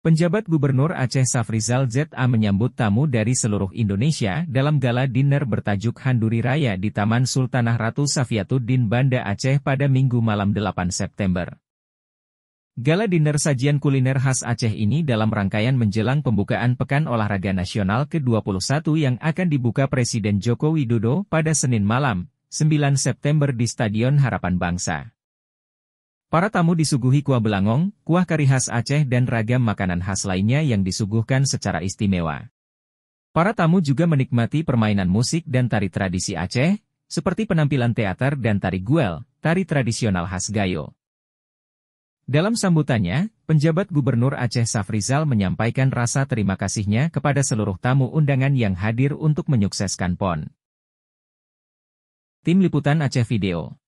Penjabat Gubernur Aceh Safrizal ZA menyambut tamu dari seluruh Indonesia dalam gala dinner bertajuk Handuri Raya di Taman Sultanah Ratu Safiatuddin Banda Aceh pada Minggu malam 8 September. Gala dinner sajian kuliner khas Aceh ini dalam rangkaian menjelang pembukaan Pekan Olahraga Nasional ke-21 yang akan dibuka Presiden Joko Widodo pada Senin malam, 9 September di Stadion Harapan Bangsa. Para tamu disuguhi kuah belangong, kuah kari khas Aceh dan ragam makanan khas lainnya yang disuguhkan secara istimewa. Para tamu juga menikmati permainan musik dan tari tradisi Aceh, seperti penampilan teater dan tari guel, tari tradisional khas Gayo. Dalam sambutannya, penjabat Gubernur Aceh Safrizal menyampaikan rasa terima kasihnya kepada seluruh tamu undangan yang hadir untuk menyukseskan PON. Tim Liputan Aceh Video.